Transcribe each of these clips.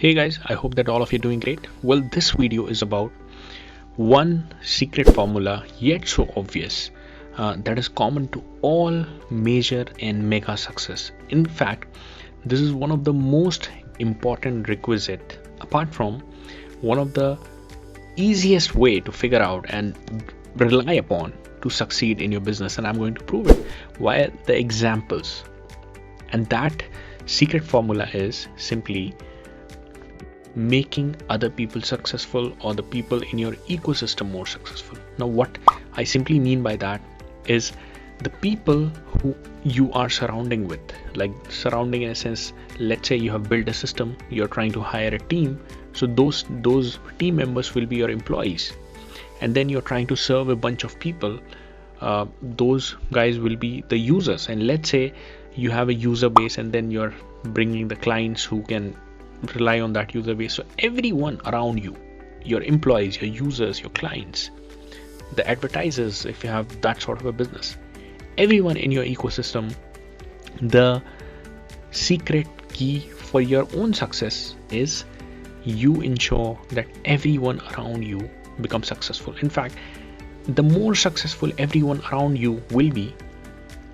Hey guys, I hope that all of you are doing great. Well, this video is about one secret formula yet so obvious that is common to all major and mega success. In fact, this is one of the most important requisite apart from one of the easiest way to figure out and rely upon to succeed in your business, and I'm going to prove it via the examples. And that secret formula is simply making other people successful or the people in your ecosystem more successful. Now, what I simply mean by that is the people who you are surrounding with, like surrounding in a sense. Let's say you have built a system, you're trying to hire a team, so those team members will be your employees, and then you're trying to serve a bunch of people. Those guys will be the users, and let's say you have a user base and then you're bringing the clients who can rely on that user base. So everyone around you, your employees, your users, your clients, the advertisers, if you have that sort of a business, everyone in your ecosystem, the secret key for your own success is you ensure that everyone around you becomes successful. In fact, the more successful everyone around you will be,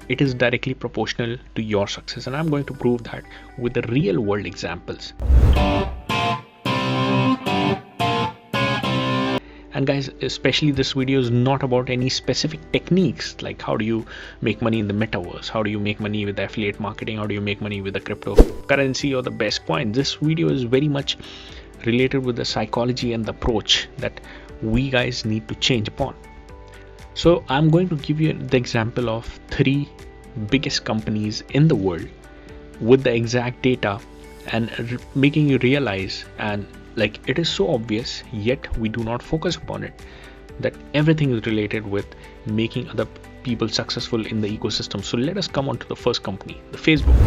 it is directly proportional to your success, and I'm going to prove that with the real world examples. And guys, especially this video is not about any specific techniques like how do you make money in the metaverse, how do you make money with affiliate marketing, how do you make money with the cryptocurrency or the best coin. This video is very much related with the psychology and the approach that we guys need to change upon. So I'm going to give you the example of 3 biggest companies in the world with the exact data and making you realize, and like it is so obvious yet we do not focus upon it, that everything is related with making other people successful in the ecosystem. So let us come on to the first company, the Facebook.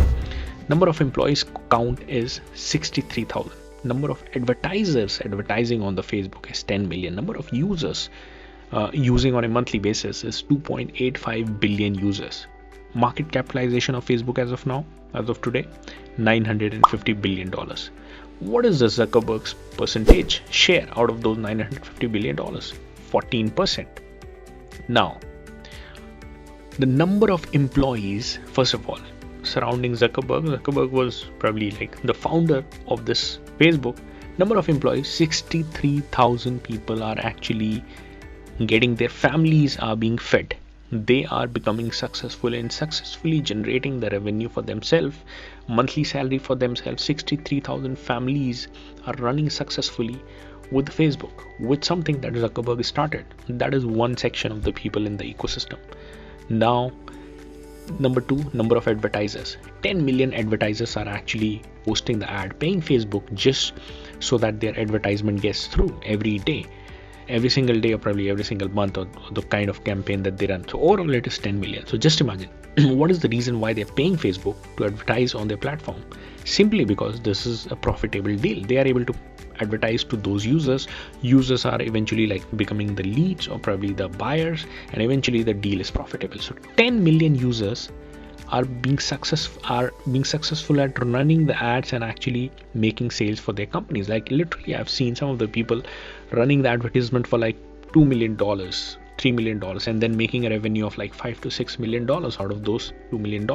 Number of employees count is 63,000. Number of advertisers advertising on the Facebook is 10 million. Number of users using on a monthly basis is 2.85 billion users. Market capitalization of Facebook as of now, as of today, $950 billion. What is the Zuckerberg's percentage share out of those $950 billion? 14%. Now, the number of employees, first of all, surrounding Zuckerberg was probably like the founder of this Facebook. Number of employees, 63,000 people are actually getting, their families are being fed, they are becoming successful and successfully generating the revenue for themselves, monthly salary for themselves. 63,000 families are running successfully with Facebook, with something that Zuckerberg started. That is one section of the people in the ecosystem. Now, number 2, number of advertisers. 10 million advertisers are actually posting the ad, paying Facebook just so that their advertisement gets through every day, every single day, or probably every single month, or the kind of campaign that they run. So overall it is 10 million. So just imagine what is the reason why they're paying Facebook to advertise on their platform. Simply because this is a profitable deal. They are able to advertise to those users are eventually like becoming the leads or probably the buyers, and eventually the deal is profitable. So 10 million users are being successful at running the ads and actually making sales for their companies. Like literally I've seen some of the people running the advertisement for like $2 million, $3 million, and then making a revenue of like $5 to $6 million out of those $2 million.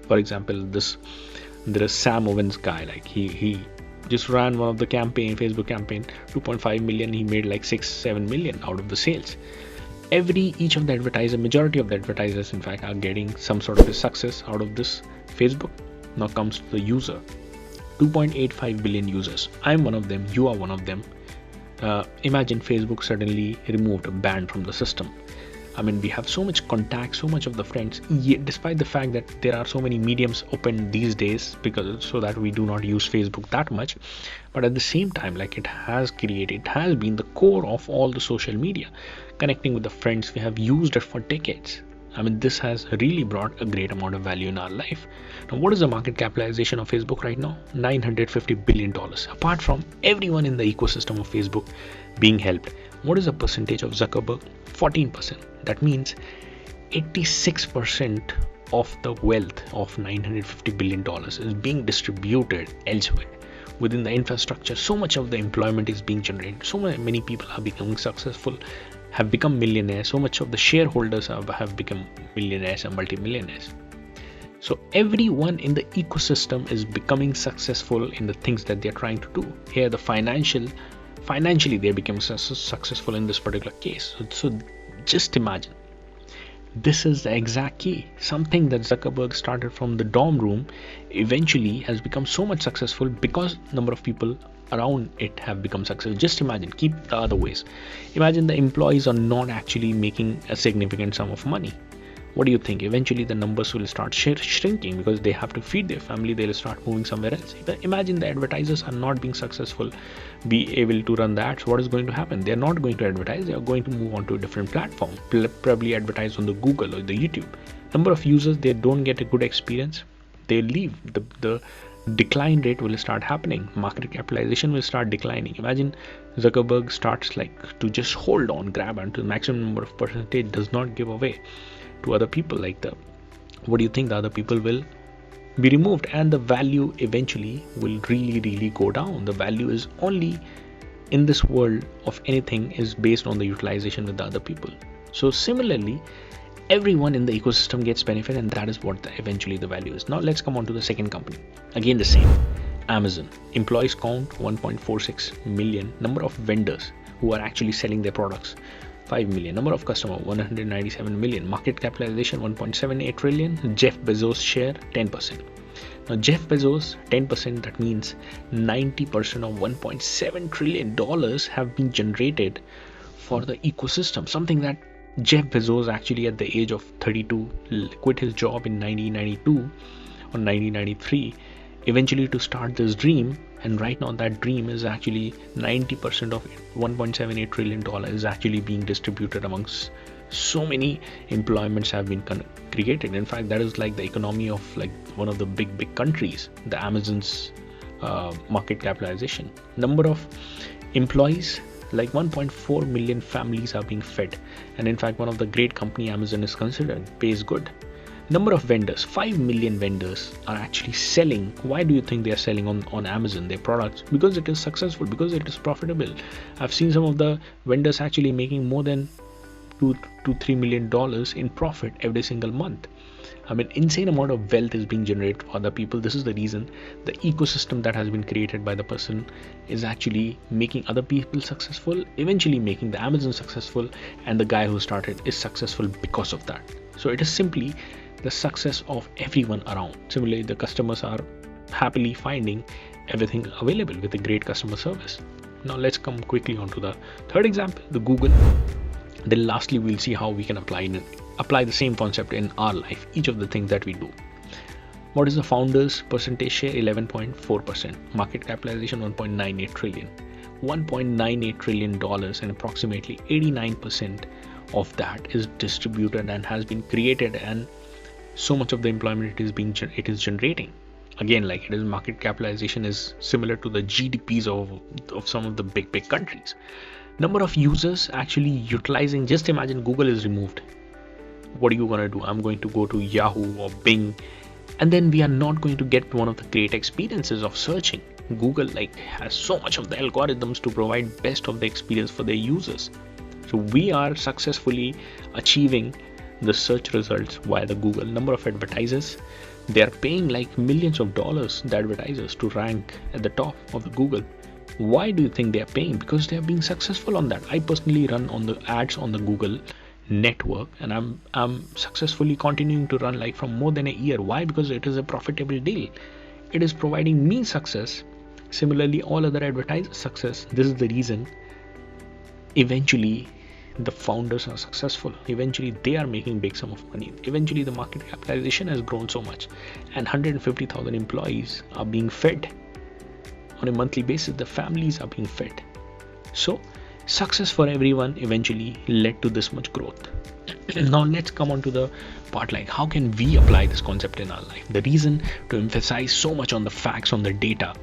For example, there is Sam Owens guy, like he just ran one of the Facebook campaign, 2.5 million, he made like 6-7 million out of the sales. Each of the advertisers, majority of the advertisers in fact, are getting some sort of a success out of this Facebook. Now comes to the user, 2.85 billion users. I'm one of them, you are one of them. Imagine Facebook suddenly removed a ban from the system. I mean, we have so much contact, so much of the friends, yet despite the fact that there are so many mediums open these days, because so that we do not use Facebook that much, but at the same time, like it has been the core of all the social media, connecting with the friends. We have used it for decades. I mean, this has really brought a great amount of value in our life. Now, what is the market capitalization of Facebook right now? $950 billion. Apart from everyone in the ecosystem of Facebook being helped, what is the percentage of Zuckerberg? 14%. That means 86% of the wealth of $950 billion is being distributed elsewhere. within the infrastructure, so much of the employment is being generated, so many people are becoming successful, have become millionaires, so much of the shareholders have become millionaires and multimillionaires. So everyone in the ecosystem is becoming successful in the things that they're trying to do. Here the financially they become successful in this particular case. So just imagine, this is the exact key. Something that Zuckerberg started from the dorm room eventually has become so much successful because number of people around it have become successful. Just imagine, keep the other ways. Imagine the employees are not actually making a significant sum of money. What do you think? Eventually the numbers will start shrinking because they have to feed their family. They'll start moving somewhere else. Imagine the advertisers are not being successful, be able to run the ads. What is going to happen? They're not going to advertise. They are going to move on to a different platform, probably advertise on the Google or the YouTube. Number of users, they don't get a good experience, they leave. The decline rate will start happening. Market capitalization will start declining. Imagine Zuckerberg starts like to just hold on, grab onto the maximum number of percentage, does not give away to other people. What do you think? The other people will be removed, and the value eventually will really go down. The value is only in this world of anything is based on the utilization with the other people. So similarly, everyone in the ecosystem gets benefit, and that is what eventually the value is. Now let's come on to the second company. Again the same, Amazon. Employees count 1.46 million. Number of vendors who are actually selling their products, 5 million. Number of customers, 197 million. Market capitalization, 1.78 trillion. Jeff Bezos share, 10%. Now Jeff Bezos, 10%, that means 90% of $1.7 trillion have been generated for the ecosystem. Something that Jeff Bezos actually at the age of 32 quit his job in 1992 or 1993 eventually to start this dream, and right now that dream is actually 90% of $1.78 trillion is actually being distributed amongst so many employments have been created. In fact, that is like the economy of like one of the big countries, the Amazon's market capitalization. Number of employees, like 1.4 million families are being fed, and in fact one of the great company Amazon is considered, pays good. Number of vendors, 5 million vendors are actually selling. Why do you think they are selling on Amazon their products? Because it is successful, because it is profitable. I've seen some of the vendors actually making more than $2-3 million in profit every single month. I mean, insane amount of wealth is being generated for other people. This is the reason the ecosystem that has been created by the person is actually making other people successful, eventually making the Amazon successful, and the guy who started is successful because of that. So it is simply the success of everyone around. Similarly, the customers are happily finding everything available with a great customer service. Now let's come quickly on to the third example, the Google. Then lastly, we'll see how we can apply the same concept in our life, each of the things that we do. What is the founders percentage share? 11.4%. Market capitalization 1.98 trillion. $1.98 trillion, and approximately 89% of that is distributed and has been created, and so much of the employment it is generating. Again, like it is, market capitalization is similar to the GDPs of some of the big countries. Number of users actually utilizing, just imagine Google is removed. What are you going to do? I'm going to go to Yahoo or Bing, and then we are not going to get one of the great experiences of searching. Google like has so much of the algorithms to provide best of the experience for their users. So we are successfully achieving the search results via the Google. Number of advertisers, they are paying like millions of dollars, the advertisers, to rank at the top of the Google. Why do you think they are paying? Because they are being successful on that. I personally run on the ads on the Google network, and I'm successfully continuing to run like from more than a year. Why? Because it is a profitable deal. It is providing me success. Similarly, all other advertisers success. This is the reason eventually the founders are successful. Eventually they are making big sum of money. Eventually the market capitalization has grown so much, and 150,000 employees are being fed on a monthly basis. The families are being fed. So success for everyone eventually led to this much growth. Now let's come on to the part like how can we apply this concept in our life. The reason to emphasize so much on the facts, on the data,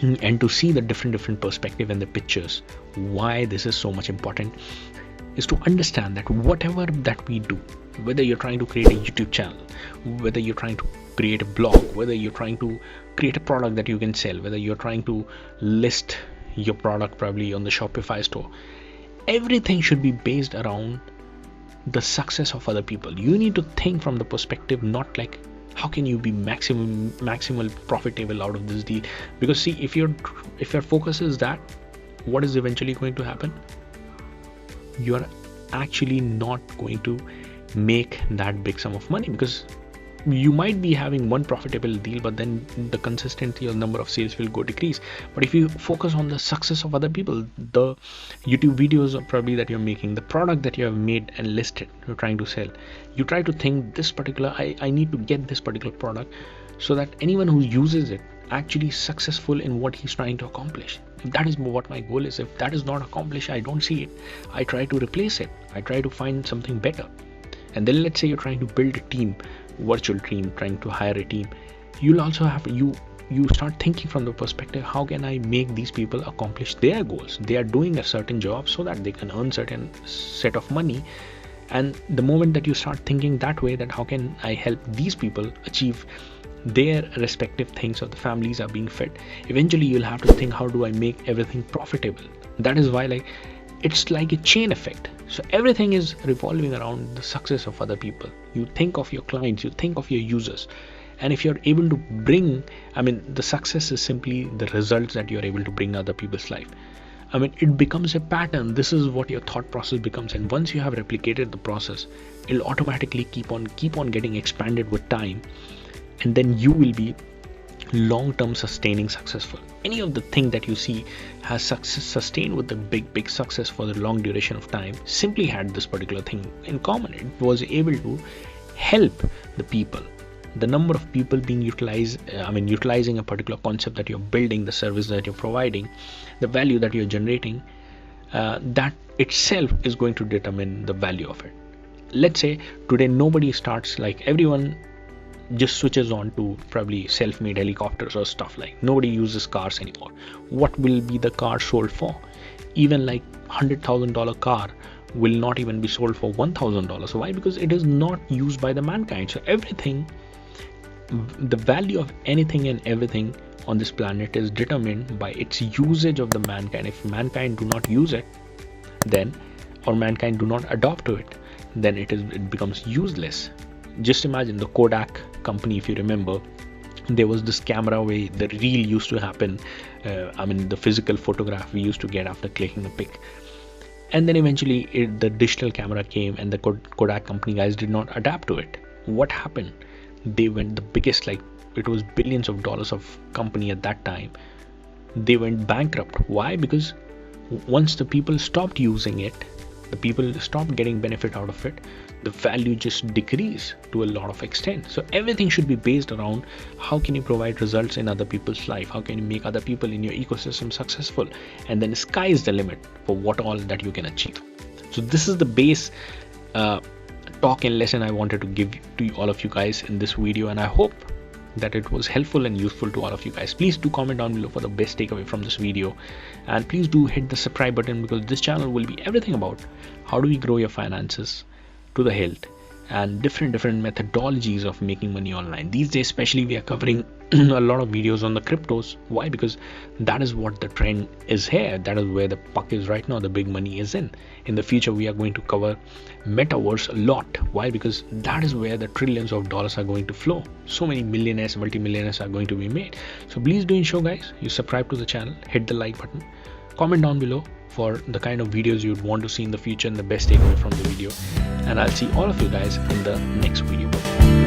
and to see the different perspective and the pictures, why this is so much important, is to understand that whatever that we do, whether you're trying to create a YouTube channel, whether you're trying to create a blog, whether you're trying to create a product that you can sell, whether you're trying to list your product probably on the Shopify store, everything should be based around the success of other people. You need to think from the perspective not like how can you be maximal profitable out of this deal, because see, if your focus is that, what is eventually going to happen? You are actually not going to make that big sum of money, because you might be having one profitable deal, but then the consistency or number of sales will go decrease. But if you focus on the success of other people, the YouTube videos or probably that you're making, the product that you have made and listed, you're trying to sell, you try to think this particular, I need to get this particular product so that anyone who uses it actually is successful in what he's trying to accomplish. That is what my goal is. If that is not accomplished, I don't see it, I try to replace it, I try to find something better. And then let's say you're trying to build a team, virtual team, trying to hire a team, you'll also have you start thinking from the perspective, how can I make these people accomplish their goals? They are doing a certain job so that they can earn certain set of money, and the moment that you start thinking that way, that how can I help these people achieve their respective things, or the families are being fed, eventually you'll have to think, how do I make everything profitable? That is why it's like a chain effect. So everything is revolving around the success of other people. You think of your clients, you think of your users, and if you're able to bring, the success is simply the results that you're able to bring other people's life. It becomes a pattern. This is what your thought process becomes, and once you have replicated the process, it'll automatically keep on getting expanded with time, and then you will be long-term sustaining successful. Any of the thing that you see has sustained with the big success for the long duration of time simply had this particular thing in common. It was able to help the people, the number of people being utilizing a particular concept that you're building, the service that you're providing, the value that you're generating, that itself is going to determine the value of it. Let's say today nobody starts, like everyone just switches on to probably self-made helicopters or stuff, like nobody uses cars anymore. What will be the car sold for? Even like $100,000 car will not even be sold for $1,000. Why? Because it is not used by the mankind. So everything, the value of anything and everything on this planet is determined by its usage of the mankind. If mankind do not use it, then, or mankind do not adopt to it, then it becomes useless. Just imagine the Kodak company, if you remember, there was this camera where the reel used to happen, the physical photograph we used to get after clicking a pic, and then eventually the digital camera came, and the Kodak company guys did not adapt to it. What happened? They went the biggest, like it was billions of dollars of company at that time, they went bankrupt. Why? Because once the people stopped using it, the people stopped getting benefit out of it, the value just decreased to a lot of extent. So everything should be based around how can you provide results in other people's life, how can you make other people in your ecosystem successful, and then sky is the limit for what all that you can achieve. So this is the base talk and lesson I wanted to give to all of you guys in this video, and I hope that it was helpful and useful to all of you guys. Please do comment down below for the best takeaway from this video, and please do hit the subscribe button, because this channel will be everything about how do we grow your finances to the hilt, and different methodologies of making money online. These days especially we are covering a lot of videos on the cryptos. Why? Because that is what the trend is here. That is where the puck is right now. The big money is in the future. We are going to cover metaverse a lot. Why? Because that is where the trillions of dollars are going to flow. So many millionaires, multi-millionaires are going to be made. So please do ensure guys you subscribe to the channel, hit the like button, comment down below for the kind of videos you'd want to see in the future and the best takeaway from the video, and I'll see all of you guys in the next video.